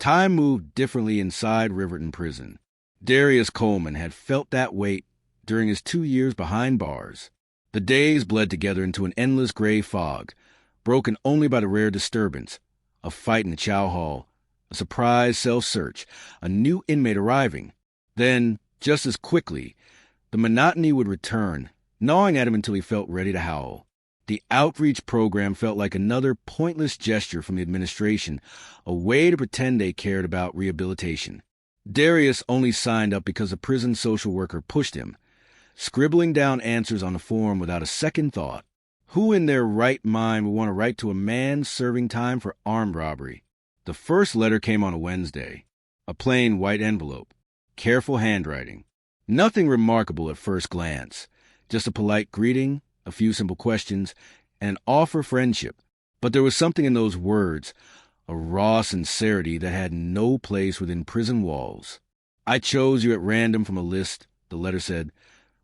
Time moved differently inside Riverton Prison. Darius Coleman had felt that weight during his 2 years behind bars. The days bled together into an endless gray fog, broken only by the rare disturbance, a fight in the chow hall, a surprise self-search, a new inmate arriving. Then, just as quickly, the monotony would return, gnawing at him until he felt ready to howl. The outreach program felt like another pointless gesture from the administration, a way to pretend they cared about rehabilitation. Darius only signed up because a prison social worker pushed him, scribbling down answers on the form without a second thought. Who in their right mind would want to write to a man serving time for armed robbery? The first letter came on a Wednesday. A plain white envelope. Careful handwriting. Nothing remarkable at first glance. Just a polite greeting, a few simple questions, and an offer of friendship. But there was something in those words, a raw sincerity that had no place within prison walls. "I chose you at random from a list," the letter said,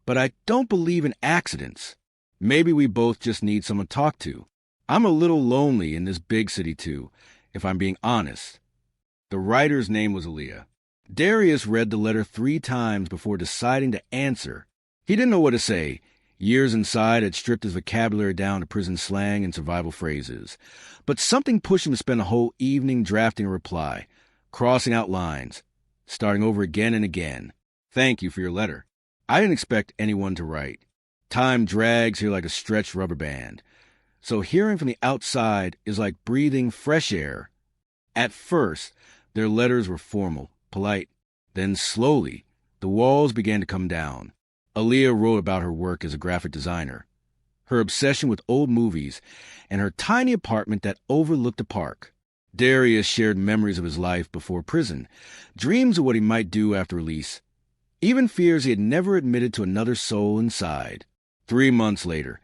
"but I don't believe in accidents. Maybe we both just need someone to talk to. I'm a little lonely in this big city too, if I'm being honest." The writer's name was Aaliyah. Darius read the letter 3 times before deciding to answer. He didn't know what to say. Years inside had stripped his vocabulary down to prison slang and survival phrases. But something pushed him to spend a whole evening drafting a reply, crossing out lines, starting over again and again. "Thank you for your letter. I didn't expect anyone to write. Time drags here like a stretched rubber band. So hearing from the outside is like breathing fresh air." At first, their letters were formal, polite. Then slowly, the walls began to come down. Aaliyah wrote about her work as a graphic designer, her obsession with old movies, and her tiny apartment that overlooked a park. Darius shared memories of his life before prison, dreams of what he might do after release, even fears he had never admitted to another soul inside. 3 months later,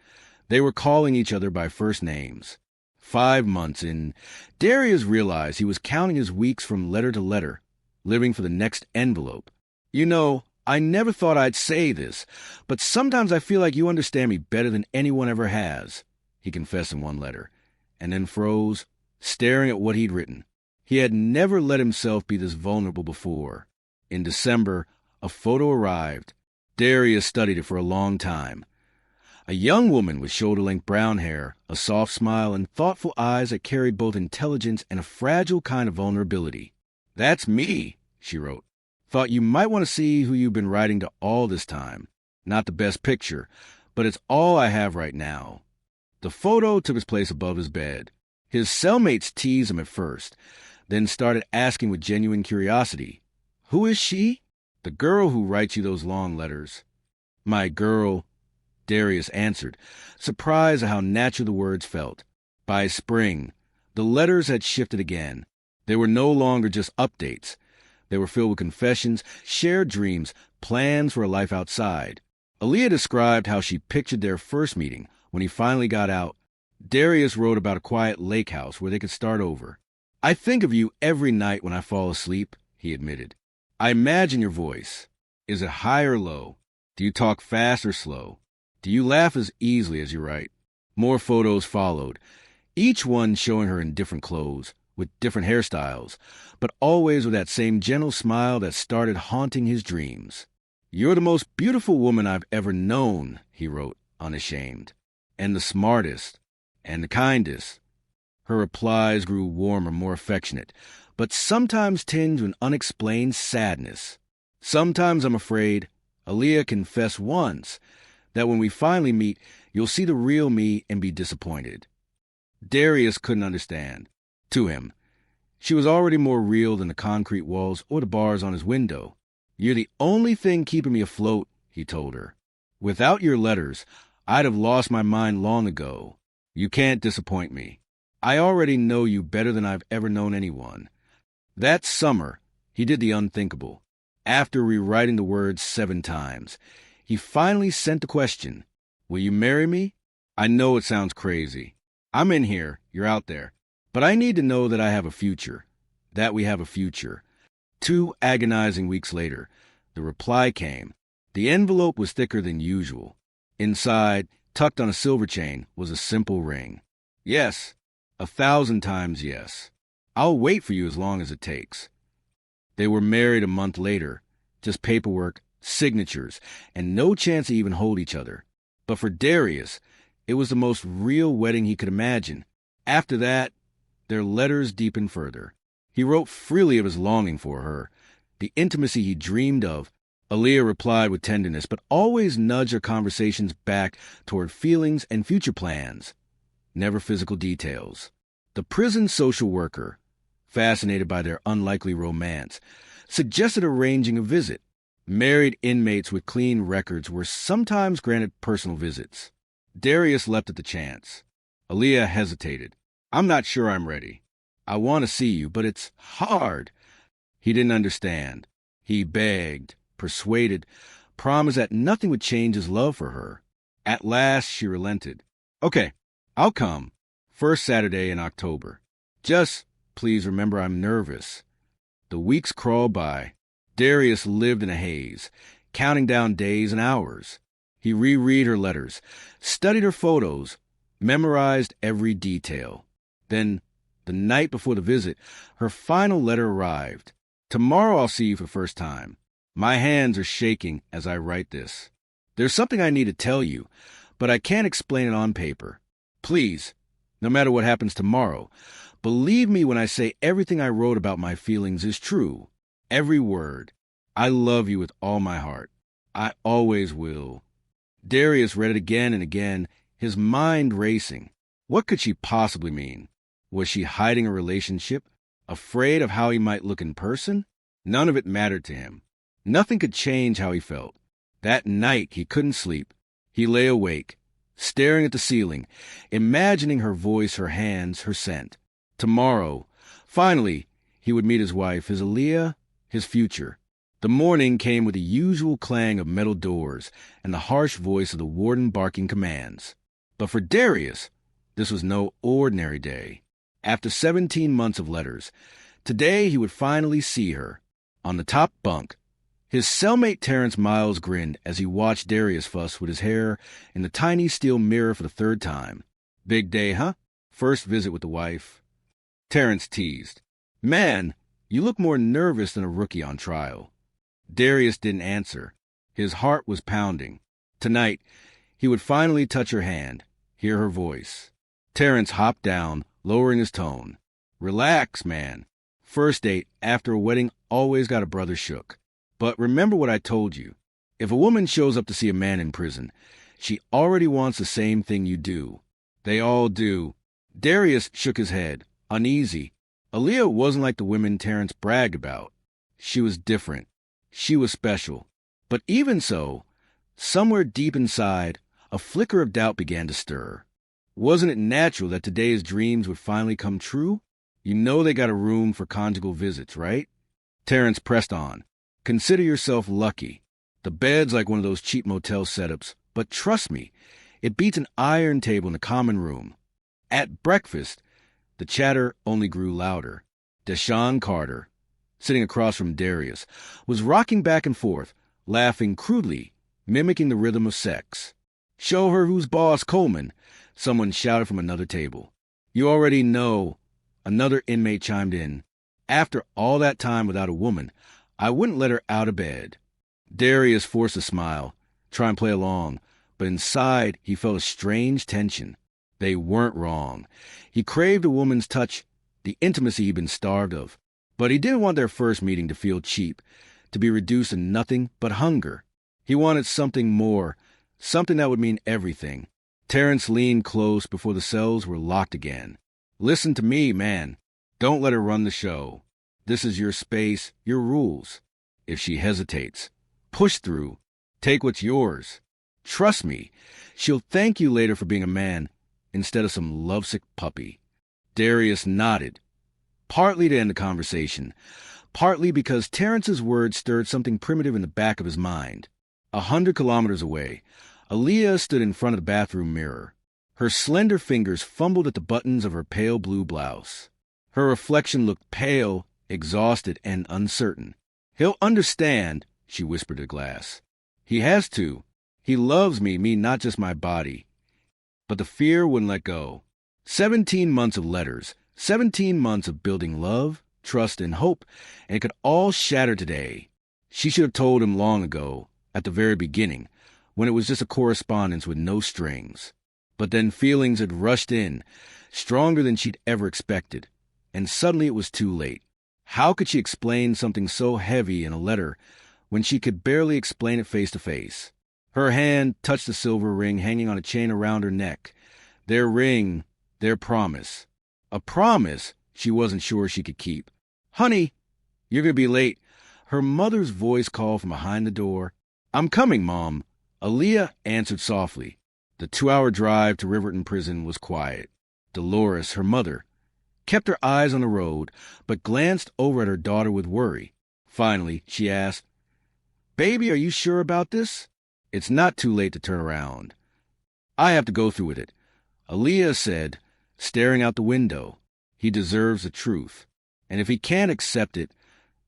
they were calling each other by first names. 5 months in, Darius realized he was counting his weeks from letter to letter, living for the next envelope. "You know, I never thought I'd say this, but sometimes I feel like you understand me better than anyone ever has," he confessed in one letter, and then froze, staring at what he'd written. He had never let himself be this vulnerable before. In December, a photo arrived. Darius studied it for a long time. A young woman with shoulder-length brown hair, a soft smile, and thoughtful eyes that carried both intelligence and a fragile kind of vulnerability. "That's me," she wrote. "Thought you might want to see who you've been writing to all this time. Not the best picture, but it's all I have right now." The photo took its place above his bed. His cellmates teased him at first, then started asking with genuine curiosity, "Who is she?" "The girl who writes you those long letters." "My girl," Darius answered, surprised at how natural the words felt. By spring, the letters had shifted again. They were no longer just updates. They were filled with confessions, shared dreams, plans for a life outside. Aaliyah described how she pictured their first meeting when he finally got out. Darius wrote about a quiet lake house where they could start over. "I think of you every night when I fall asleep," he admitted. "I imagine your voice. Is it high or low? Do you talk fast or slow? Do you laugh as easily as you write?" More photos followed, each one showing her in different clothes, with different hairstyles, but always with that same gentle smile that started haunting his dreams. "You're the most beautiful woman I've ever known," he wrote, unashamed. "And the smartest, and the kindest." Her replies grew warmer, more affectionate, but sometimes tinged with unexplained sadness. "Sometimes I'm afraid," Aaliyah confessed once, "that when we finally meet, you'll see the real me and be disappointed." Darius couldn't understand. To him, she was already more real than the concrete walls or the bars on his window. "You're the only thing keeping me afloat," he told her. "Without your letters, I'd have lost my mind long ago. You can't disappoint me. I already know you better than I've ever known anyone." That summer, he did the unthinkable. After rewriting the words 7 times, he finally sent the question, "Will you marry me? I know it sounds crazy. I'm in here, you're out there. But I need to know that I have a future, that we have a future." 2 agonizing weeks later, the reply came. The envelope was thicker than usual. Inside, tucked on a silver chain, was a simple ring. "Yes, 1,000 times yes." I'll wait for you as long as it takes. They were married a month later, just paperwork, signatures, and no chance to even hold each other. But for Darius, it was the most real wedding he could imagine. After that, their letters deepened further. He wrote freely of his longing for her, the intimacy he dreamed of. Aaliyah replied with tenderness, but always nudged her conversations back toward feelings and future plans, never physical details. The prison social worker, fascinated by their unlikely romance, suggested arranging a visit. Married inmates with clean records were sometimes granted personal visits. Darius leapt at the chance. Aaliyah hesitated. I'm not sure I'm ready. I want to see you, but it's hard. He didn't understand. He begged, persuaded, promised that nothing would change his love for her. At last, she relented. Okay, I'll come. First Saturday in October. Just, please remember I'm nervous. The weeks crawled by. Darius lived in a haze, counting down days and hours. He reread her letters, studied her photos, memorized every detail. Then, the night before the visit, her final letter arrived. Tomorrow I'll see you for the first time. My hands are shaking as I write this. There's something I need to tell you, but I can't explain it on paper. Please, no matter what happens tomorrow, believe me when I say everything I wrote about my feelings is true. Every word. I love you with all my heart. I always will. Darius read it again and again, his mind racing. What could she possibly mean? Was she hiding a relationship? Afraid of how he might look in person? None of it mattered to him. Nothing could change how he felt. That night he couldn't sleep. He lay awake, staring at the ceiling, imagining her voice, her hands, her scent. Tomorrow, finally, he would meet his wife, his Aaliyah, his future. The morning came with the usual clang of metal doors and the harsh voice of the warden barking commands. But for Darius, this was no ordinary day. After 17 months of letters, today he would finally see her, on the top bunk. His cellmate Terrence Miles grinned as he watched Darius fuss with his hair in the tiny steel mirror for the third time. Big day, huh? First visit with the wife. Terrence teased. Man, you look more nervous than a rookie on trial. Darius didn't answer. His heart was pounding. Tonight, he would finally touch her hand, hear her voice. Terrence hopped down, lowering his tone. Relax, man. First date after a wedding always got a brother shook. But remember what I told you. If a woman shows up to see a man in prison, she already wants the same thing you do. They all do. Darius shook his head, uneasy. Aaliyah wasn't like the women Terrence bragged about. She was different. She was special. But even so, somewhere deep inside, a flicker of doubt began to stir. Wasn't it natural that today's dreams would finally come true? You know they got a room for conjugal visits, right? Terrence pressed on. Consider yourself lucky. The bed's like one of those cheap motel setups, but trust me, it beats an iron table in the common room. At breakfast, the chatter only grew louder. Deshaun Carter, sitting across from Darius, was rocking back and forth, laughing crudely, mimicking the rhythm of sex. Show her who's boss, Coleman, someone shouted from another table. You already know, another inmate chimed in. After all that time without a woman, I wouldn't let her out of bed. Darius forced a smile, try and play along, but inside he felt a strange tension. They weren't wrong. He craved a woman's touch, the intimacy he'd been starved of. But he didn't want their first meeting to feel cheap, to be reduced to nothing but hunger. He wanted something more, something that would mean everything. Terrence leaned close before the cells were locked again. Listen to me, man. Don't let her run the show. This is your space, your rules. If she hesitates, push through. Take what's yours. Trust me, she'll thank you later for being a man instead of some lovesick puppy. Darius nodded, partly to end the conversation, partly because Terrence's words stirred something primitive in the back of his mind. 100 kilometers away, Aaliyah stood in front of the bathroom mirror. Her slender fingers fumbled at the buttons of her pale blue blouse. Her reflection looked pale, exhausted, and uncertain. He'll understand, she whispered to the glass. He has to. He loves me not just my body. But the fear wouldn't let go. 17 months of letters, 17 months of building love, trust, and hope, and it could all shatter today. She should have told him long ago, at the very beginning, when it was just a correspondence with no strings. But then feelings had rushed in, stronger than she'd ever expected, and suddenly it was too late. How could she explain something so heavy in a letter when she could barely explain it face to face? Her hand touched the silver ring hanging on a chain around her neck. Their ring, their promise. A promise she wasn't sure she could keep. "Honey, you're going to be late." Her mother's voice called from behind the door. "I'm coming, Mom." Aaliyah answered softly. The 2-hour drive to Riverton Prison was quiet. Dolores, her mother, kept her eyes on the road, but glanced over at her daughter with worry. Finally, she asked, "Baby, are you sure about this?" "It's not too late to turn around. I have to go through with it," Aaliyah said, staring out the window. "He deserves the truth. And if he can't accept it,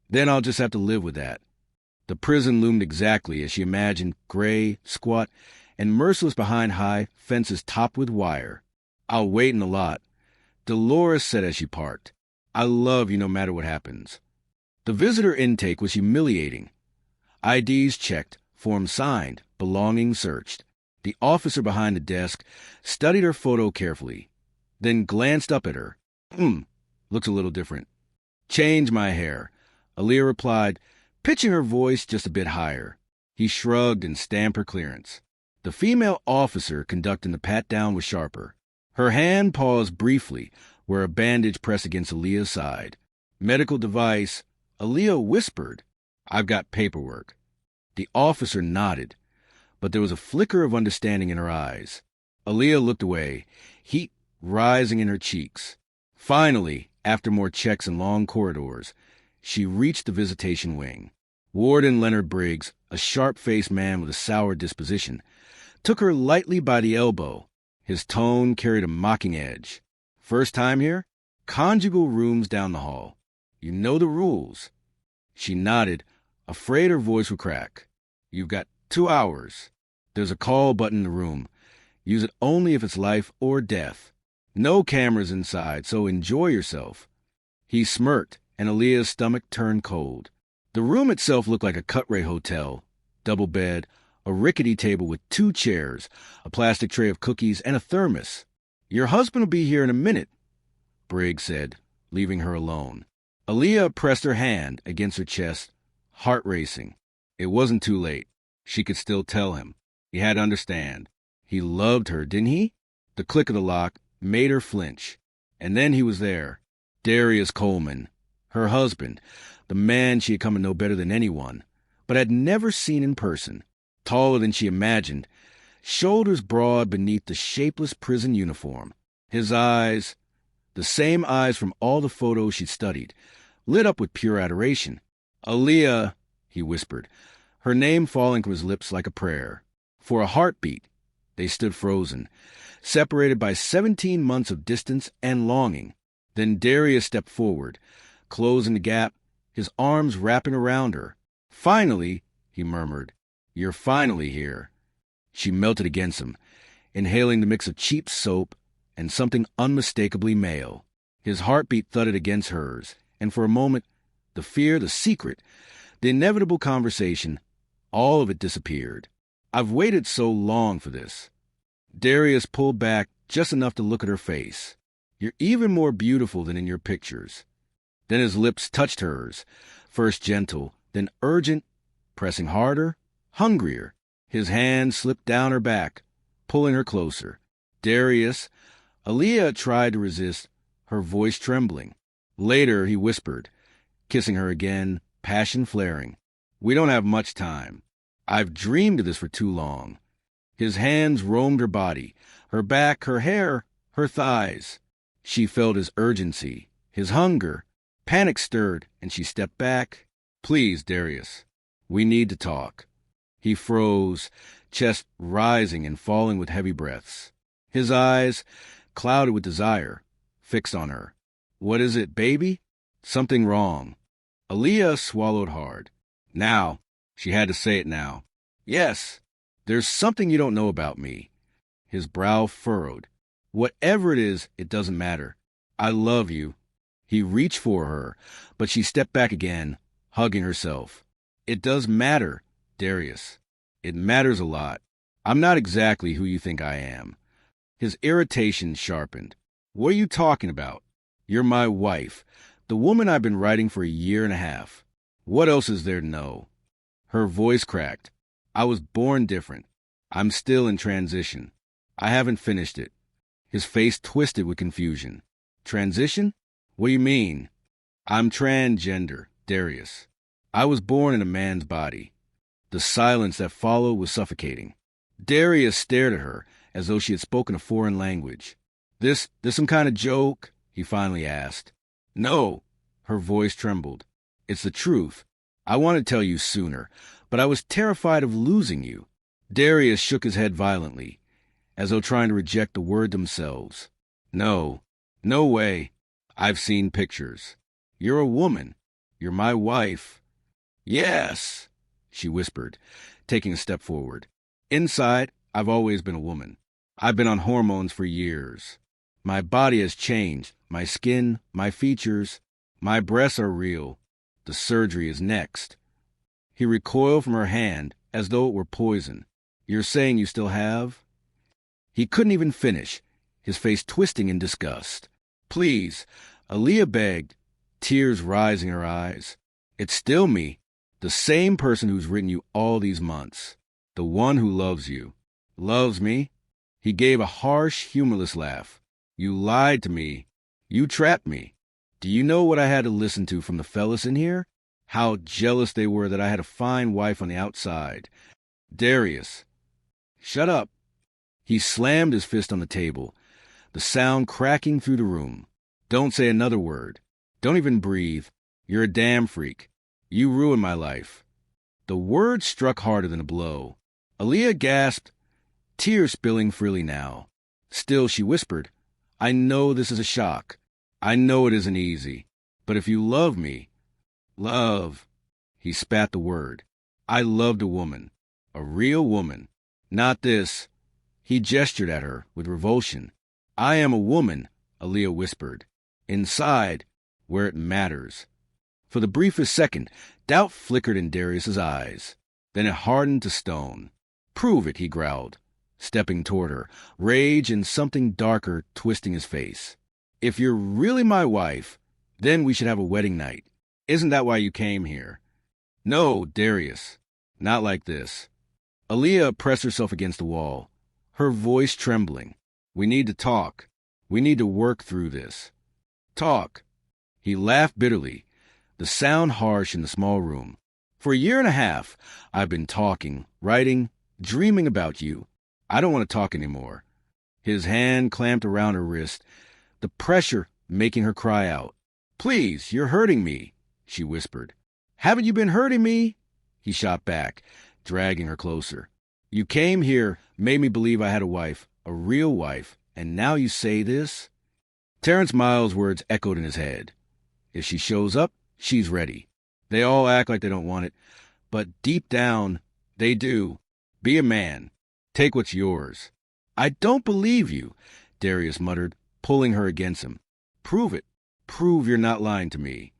then I'll just have to live with that." The prison loomed exactly as she imagined, gray, squat, and merciless behind high fences topped with wire. "I'll wait in the lot," Dolores said as she parked. "I love you no matter what happens." The visitor intake was humiliating. IDs checked, forms signed, belongings searched. The officer behind the desk studied her photo carefully, then glanced up at her. Looks a little different." "Change my hair," Aaliyah replied, pitching her voice just a bit higher. He shrugged and stamped her clearance. The female officer conducting the pat-down was sharper. Her hand paused briefly where a bandage pressed against Aaliyah's side. "Medical device," Aaliyah whispered. "I've got paperwork." The officer nodded, but there was a flicker of understanding in her eyes. Aaliyah looked away, heat rising in her cheeks. Finally, after more checks and long corridors, she reached the visitation wing. Warden Leonard Briggs, a sharp-faced man with a sour disposition, took her lightly by the elbow. His tone carried a mocking edge. "First time here? Conjugal rooms down the hall. You know the rules." She nodded, afraid her voice would crack. "You've got 2 hours. There's a call button in the room. Use it only if it's life or death. No cameras inside, so enjoy yourself." He smirked, and Aaliyah's stomach turned cold. The room itself looked like a cut-rate hotel. Double bed, a rickety table with 2 chairs, a plastic tray of cookies, and a thermos. "Your husband will be here in a minute," Briggs said, leaving her alone. Aaliyah pressed her hand against her chest, heart racing. It wasn't too late. She could still tell him. He had to understand. He loved her, didn't he? The click of the lock made her flinch. And then he was there. Darius Coleman, her husband, the man she had come to know better than anyone, but had never seen in person. Taller than she imagined, shoulders broad beneath the shapeless prison uniform. His eyes, the same eyes from all the photos she'd studied, lit up with pure adoration. "Aaliyah," he whispered, her name falling from his lips like a prayer. For a heartbeat, they stood frozen, separated by 17 months of distance and longing. Then Darius stepped forward, closing the gap, his arms wrapping around her. "Finally," he murmured, "you're finally here." She melted against him, inhaling the mix of cheap soap and something unmistakably male. His heartbeat thudded against hers, and for a moment, the fear, the secret, the inevitable conversation, all of it disappeared. "I've waited so long for this." Darius pulled back just enough to look at her face. "You're even more beautiful than in your pictures." Then his lips touched hers, first gentle, then urgent, pressing harder, hungrier. His hand slipped down her back, pulling her closer. "Darius," Aaliyah tried to resist, her voice trembling. Later, he whispered, kissing her again, passion flaring. "We don't have much time. I've dreamed of this for too long." His hands roamed her body, her back, her hair, her thighs. She felt his urgency, his hunger. Panic stirred, and she stepped back. "Please, Darius, we need to talk." He froze, chest rising and falling with heavy breaths. His eyes, clouded with desire, fixed on her. "What is it, baby?" "Something wrong." Aaliyah swallowed hard. Now, she had to say it now. "Yes, there's something you don't know about me." His brow furrowed. "Whatever it is, it doesn't matter. I love you. He reached for her, but she stepped back again, hugging herself. It does matter, Darius. It matters a lot. I'm not exactly who you think I am. His irritation sharpened. What are you talking about? You're my wife, the woman I've been writing for a year and a half. What else is there to know? Her voice cracked. I was born different. I'm still in transition. I haven't finished it. His face twisted with confusion. Transition? What do you mean? I'm transgender, Darius. I was born in a man's body. The silence that followed was suffocating. Darius stared at her as though she had spoken a foreign language. This some kind of joke? He finally asked. No. Her voice trembled. It's the truth. I wanted to tell you sooner, but I was terrified of losing you. Darius shook his head violently, as though trying to reject the word themselves. No. No way. I've seen pictures. You're a woman. You're my wife. Yes, she whispered, taking a step forward. Inside, I've always been a woman. I've been on hormones for years. My body has changed. My skin, my features, my breasts are real. The surgery is next. He recoiled from her hand as though it were poison. You're saying you still have? He couldn't even finish, his face twisting in disgust. Please, Aaliyah begged, tears rising in her eyes. It's still me, the same person who's written you all these months. The one who loves you. Loves me? He gave a harsh, humorless laugh. You lied to me. You trapped me. Do you know what I had to listen to from the fellas in here? How jealous they were that I had a fine wife on the outside. Darius. Shut up. He slammed his fist on the table, the sound cracking through the room. Don't say another word. Don't even breathe. You're a damn freak. You ruined my life. The word struck harder than a blow. Aaliyah gasped, tears spilling freely now. Still, she whispered, I know this is a shock. I know it isn't easy. But if you love me, love, he spat the word. I loved a woman, a real woman, not this. He gestured at her with revulsion. I am a woman, Aaliyah whispered. Inside, where it matters. For the briefest second, doubt flickered in Darius's eyes. Then it hardened to stone. Prove it, he growled, stepping toward her, rage and something darker twisting his face. If you're really my wife, then we should have a wedding night. Isn't that why you came here? No, Darius. Not like this. Aaliyah pressed herself against the wall, her voice trembling. We need to talk. We need to work through this. Talk. He laughed bitterly, the sound harsh in the small room. For a year and a half, I've been talking, writing, dreaming about you. I don't want to talk anymore. His hand clamped around her wrist, the pressure making her cry out. Please, you're hurting me, she whispered. Haven't you been hurting me? He shot back, dragging her closer. You came here, made me believe I had a wife, a real wife, and now you say this? Terrence Miles' words echoed in his head. If she shows up, she's ready. They all act like they don't want it, but deep down, they do. Be a man. Take what's yours. I don't believe you, Darius muttered, pulling her against him. Prove it. Prove you're not lying to me.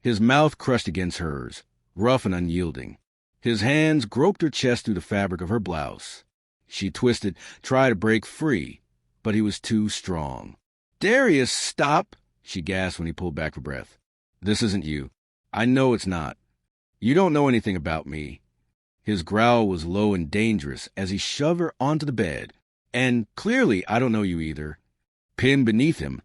His mouth crushed against hers, rough and unyielding. His hands groped her chest through the fabric of her blouse. She twisted, tried to break free, but he was too strong. Darius, stop, she gasped when he pulled back for breath. This isn't you. I know it's not. You don't know anything about me. His growl was low and dangerous as he shoved her onto the bed. And clearly I don't know you either. Pinned beneath him,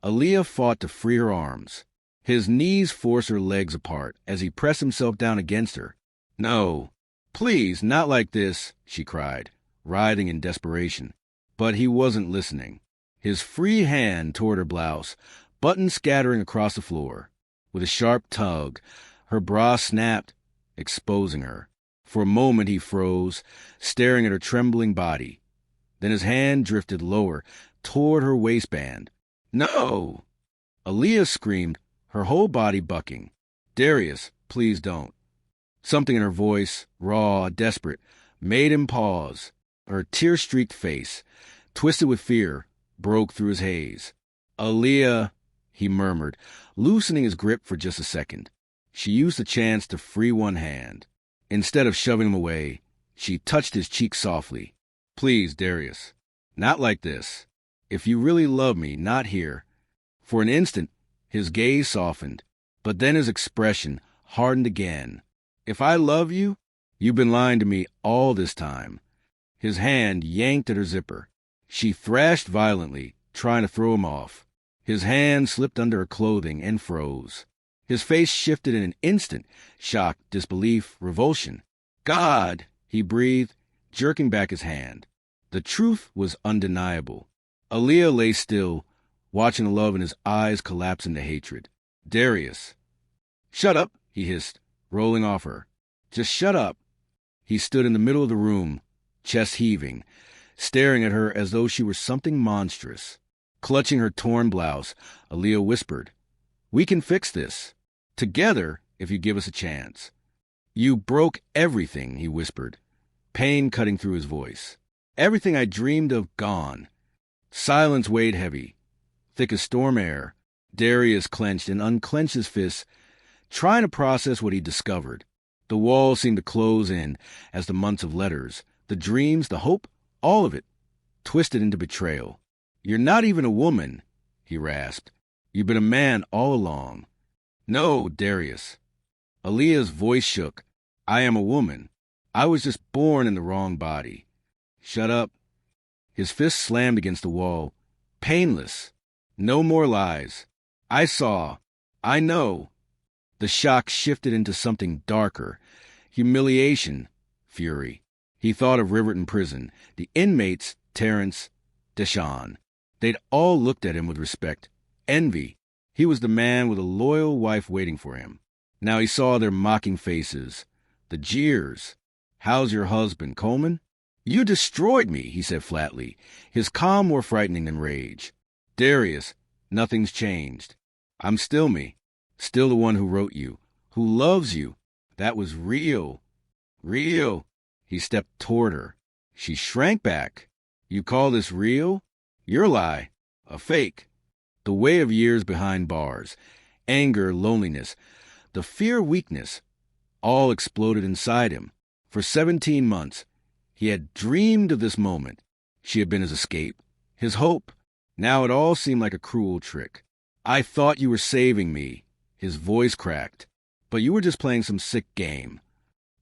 Aaliyah fought to free her arms. His knees forced her legs apart as he pressed himself down against her. No, please, not like this, she cried, writhing in desperation. But he wasn't listening. His free hand toward her blouse, buttons scattering across the floor. With a sharp tug, her bra snapped, exposing her. For a moment he froze, staring at her trembling body. Then his hand drifted lower, toward her waistband. No! Aaliyah screamed, her whole body bucking. Darius, please don't. Something in her voice, raw, desperate, made him pause. Her tear-streaked face, twisted with fear, broke through his haze. Aaliyah, he murmured, loosening his grip for just a second. She used the chance to free one hand. Instead of shoving him away, she touched his cheek softly. Please, Darius, not like this. If you really love me, not here. For an instant, his gaze softened, but then his expression hardened again. If I love you, you've been lying to me all this time. His hand yanked at her zipper. She thrashed violently, trying to throw him off. His hand slipped under her clothing and froze. His face shifted in an instant, shock, disbelief, revulsion. God, he breathed, jerking back his hand. The truth was undeniable. Aaliyah lay still, watching the love in his eyes collapse into hatred. Darius. Shut up, he hissed, rolling off her. Just shut up. He stood in the middle of the room, chest heaving, staring at her as though she were something monstrous. Clutching her torn blouse, Aaliyah whispered, We can fix this. Together, if you give us a chance. You broke everything, he whispered, pain cutting through his voice. Everything I dreamed of gone. Silence weighed heavy, thick as storm air. Darius clenched and unclenched his fists, trying to process what he discovered. The wall seemed to close in as the months of letters, the dreams, the hope, all of it, twisted into betrayal. You're not even a woman, he rasped. You've been a man all along. No, Darius. Aaliyah's voice shook. I am a woman. I was just born in the wrong body. Shut up. His fist slammed against the wall. Painless. No more lies. I saw. I know. The shock shifted into something darker. Humiliation. Fury. He thought of Riverton Prison. The inmates, Terrence, Deshawn. They'd all looked at him with respect. Envy. He was the man with a loyal wife waiting for him. Now he saw their mocking faces. The jeers. How's your husband, Coleman? You destroyed me, he said flatly, his calm more frightening than rage. Darius, nothing's changed. I'm still me. Still the one who wrote you, who loves you. That was real. Real. He stepped toward her. She shrank back. You call this real? Your lie. A fake. The way of years behind bars. Anger, loneliness, the fear of weakness, all exploded inside him. For 17 months, he had dreamed of this moment. She had been his escape, his hope. Now it all seemed like a cruel trick. I thought you were saving me. His voice cracked. But you were just playing some sick game.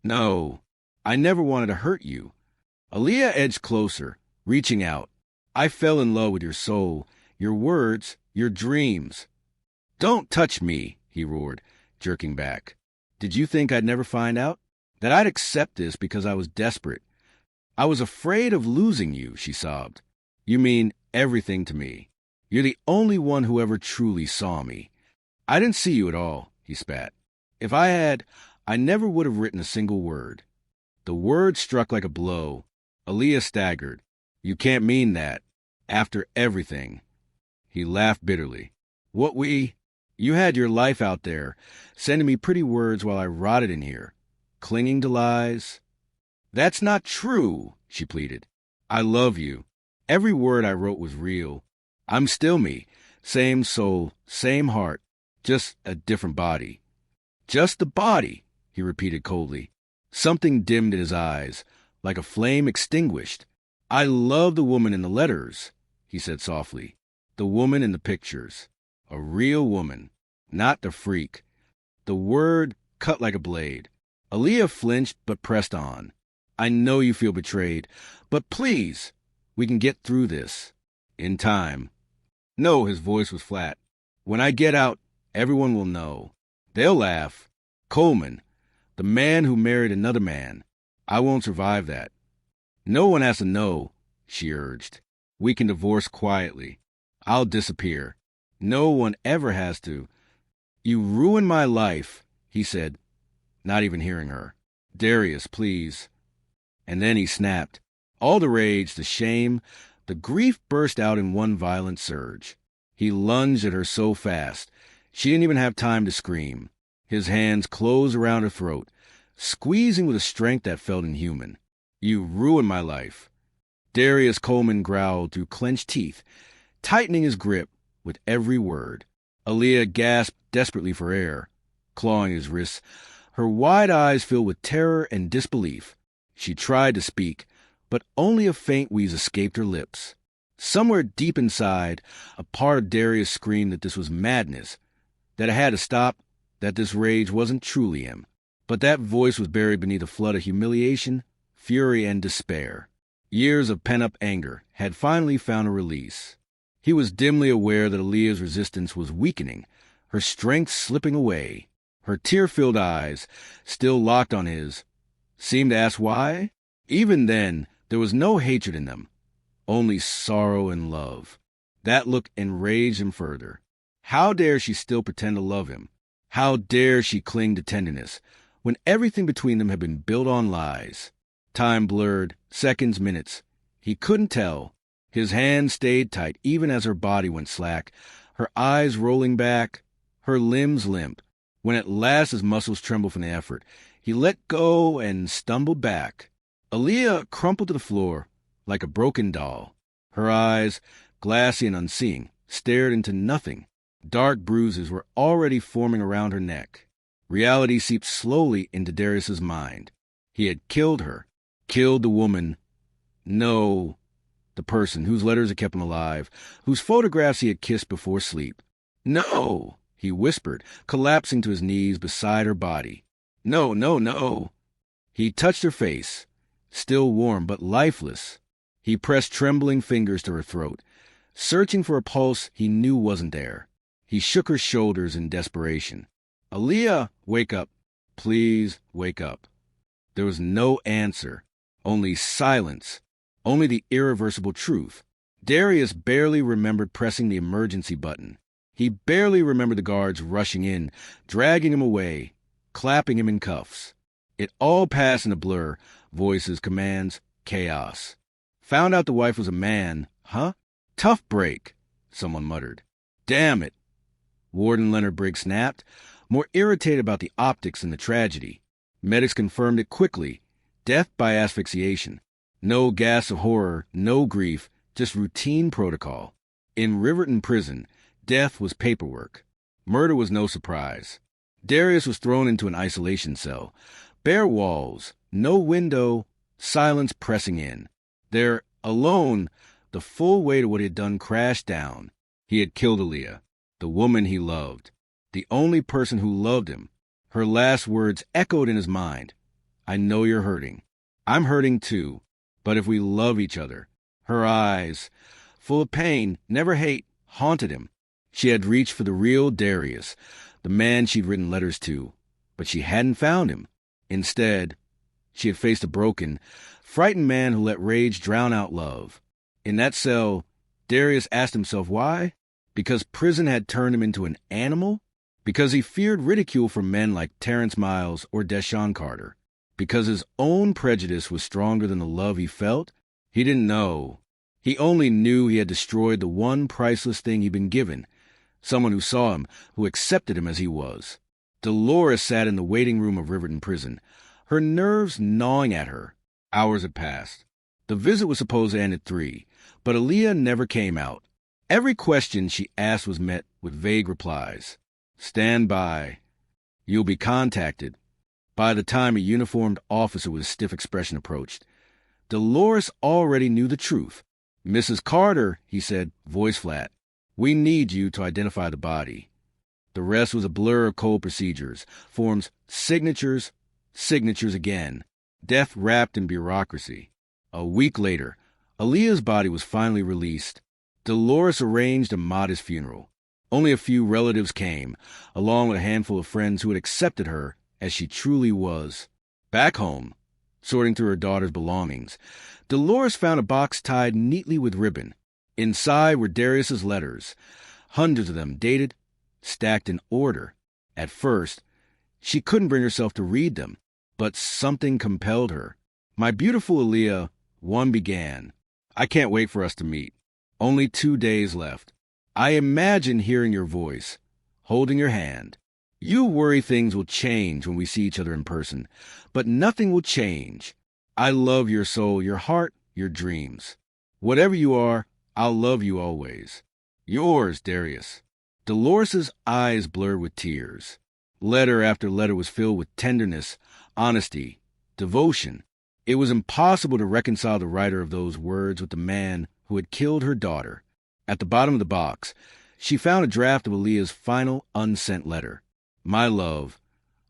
No, I never wanted to hurt you. Aaliyah edged closer, reaching out. I fell in love with your soul, your words, your dreams. Don't touch me, he roared, jerking back. Did you think I'd never find out? That I'd accept this because I was desperate? I was afraid of losing you, she sobbed. You mean everything to me. You're the only one who ever truly saw me. I didn't see you at all, he spat. If I had, I never would have written a single word. The word struck like a blow. Aaliyah staggered. You can't mean that. After everything. He laughed bitterly. You had your life out there, sending me pretty words while I rotted in here, clinging to lies. That's not true, she pleaded. I love you. Every word I wrote was real. I'm still me, same soul, same heart, just a different body. Just the body, he repeated coldly. Something dimmed in his eyes, like a flame extinguished. I love the woman in the letters, he said softly. The woman in the pictures. A real woman, not the freak. The word cut like a blade. Aaliyah flinched but pressed on. I know you feel betrayed, but please, we can get through this. In time. No, his voice was flat. When I get out, everyone will know. They'll laugh. Coleman, the man who married another man. I won't survive that. No one has to know, she urged. We can divorce quietly. I'll disappear. No one ever has to. You ruined my life, he said, not even hearing her. Darius, please. And then he snapped. All the rage, the shame, the grief burst out in one violent surge. He lunged at her so fast, she didn't even have time to scream. His hands closed around her throat, squeezing with a strength that felt inhuman. You ruined my life. Darius Coleman growled through clenched teeth, tightening his grip with every word. Aaliyah gasped desperately for air, clawing his wrists, her wide eyes filled with terror and disbelief. She tried to speak, but only a faint wheeze escaped her lips. Somewhere deep inside, a part of Darius screamed that this was madness, that it had to stop, that this rage wasn't truly him. But that voice was buried beneath a flood of humiliation, fury, and despair. Years of pent-up anger had finally found a release. He was dimly aware that Aaliyah's resistance was weakening, her strength slipping away. Her tear-filled eyes, still locked on his, seemed to ask why. Even then, there was no hatred in them, only sorrow and love. That look enraged him further. How dare she still pretend to love him? How dare she cling to tenderness, when everything between them had been built on lies? Time blurred, seconds, minutes. He couldn't tell. His hand stayed tight even as her body went slack, her eyes rolling back, her limbs limp. When at last his muscles trembled from the effort, he let go and stumbled back. Aaliyah crumpled to the floor like a broken doll. Her eyes, glassy and unseeing, stared into nothing. Dark bruises were already forming around her neck. Reality seeped slowly into Darius's mind. He had killed her, killed the woman. No, the person whose letters had kept him alive, whose photographs he had kissed before sleep. No, he whispered, collapsing to his knees beside her body. No, no, no. He touched her face, still warm but lifeless. He pressed trembling fingers to her throat, searching for a pulse he knew wasn't there. He shook her shoulders in desperation. Aaliyah, wake up. Please wake up. There was no answer, only silence, only the irreversible truth. Darius barely remembered pressing the emergency button. He barely remembered the guards rushing in, dragging him away, clapping him in cuffs. It all passed in a blur, voices, commands, chaos. Found out the wife was a man, huh? Tough break, someone muttered. Damn it. Warden Leonard Briggs snapped, more irritated about the optics than the tragedy. Medics confirmed it quickly. Death by asphyxiation. No gasps of horror, no grief, just routine protocol. In Riverton Prison, death was paperwork. Murder was no surprise. Darius was thrown into an isolation cell. Bare walls, no window, silence pressing in. There, alone, the full weight of what he had done crashed down. He had killed Aaliyah, the woman he loved, the only person who loved him. Her last words echoed in his mind. I know you're hurting. I'm hurting too. But if we love each other. Her eyes, full of pain, never hate, haunted him. She had reached for the real Darius, the man she'd written letters to, but she hadn't found him. Instead, she had faced a broken, frightened man who let rage drown out love. In that cell, Darius asked himself why? Because prison had turned him into an animal? Because he feared ridicule from men like Terrence Miles or Deshaun Carter? Because his own prejudice was stronger than the love he felt? He didn't know. He only knew he had destroyed the one priceless thing he'd been given, someone who saw him, who accepted him as he was. Dolores sat in the waiting room of Riverton Prison, her nerves gnawing at her. Hours had passed. The visit was supposed to end at 3, but Aaliyah never came out. Every question she asked was met with vague replies. Stand by. You'll be contacted. By the time a uniformed officer with a stiff expression approached, Dolores already knew the truth. Mrs. Carter, he said, voice flat, we need you to identify the body. The rest was a blur of cold procedures, forms, signatures, signatures again. Death wrapped in bureaucracy. A week later, Aaliyah's body was finally released. Dolores arranged a modest funeral. Only a few relatives came, along with a handful of friends who had accepted her as she truly was. Back home, sorting through her daughter's belongings, Dolores found a box tied neatly with ribbon. Inside were Darius's letters, hundreds of them dated, stacked in order. At first, she couldn't bring herself to read them, but something compelled her. My beautiful Aaliyah, one began. I can't wait for us to meet. Only 2 days left. I imagine hearing your voice, holding your hand. You worry things will change when we see each other in person, but nothing will change. I love your soul, your heart, your dreams. Whatever you are, I'll love you always. Yours, Darius. Dolores's eyes blurred with tears. Letter after letter was filled with tenderness, honesty, devotion. It was impossible to reconcile the writer of those words with the man who had killed her daughter. At the bottom of the box, she found a draft of Aaliyah's final unsent letter. My love,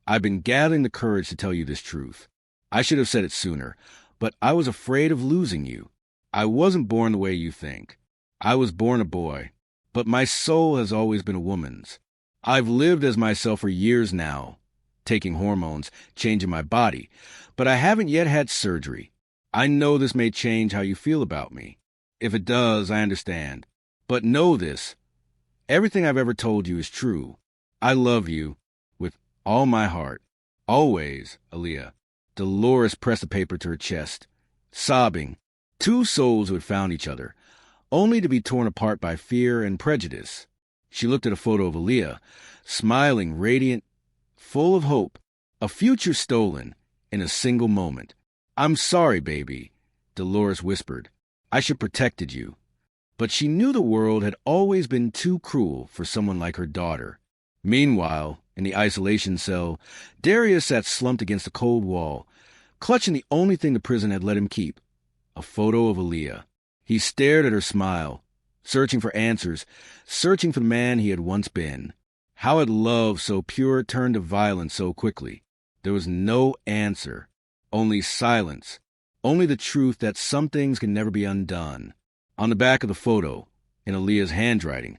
I've been gathering the courage to tell you this truth. I should have said it sooner, but I was afraid of losing you. I wasn't born the way you think. I was born a boy, but my soul has always been a woman's. I've lived as myself for years now, taking hormones, changing my body, but I haven't yet had surgery. I know this may change how you feel about me. If it does, I understand. But know this, everything I've ever told you is true. I love you with all my heart. Always, Aaliyah. Dolores pressed the paper to her chest, sobbing. Two souls who had found each other, only to be torn apart by fear and prejudice. She looked at a photo of Aaliyah, smiling, radiant, full of hope, a future stolen in a single moment. I'm sorry, baby, Dolores whispered. I should have protected you. But she knew the world had always been too cruel for someone like her daughter. Meanwhile, in the isolation cell, Darius sat slumped against a cold wall, clutching the only thing the prison had let him keep, a photo of Aaliyah. He stared at her smile, searching for answers, searching for the man he had once been. How had love so pure turned to violence so quickly? There was no answer, only silence, only the truth that some things can never be undone. On the back of the photo, in Aaliyah's handwriting,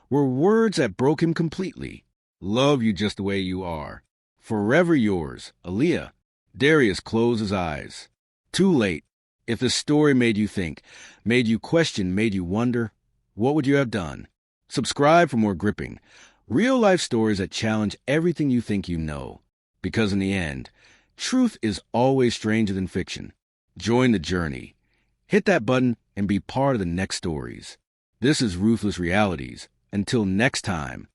were words that broke him completely. Love you just the way you are. Forever yours, Aaliyah. Darius closed his eyes. Too late. If the story made you think, made you question, made you wonder, what would you have done? Subscribe for more gripping, real-life stories that challenge everything you think you know. Because in the end, truth is always stranger than fiction. Join the journey. Hit that button and be part of the next stories. This is Ruthless Realities. Until next time.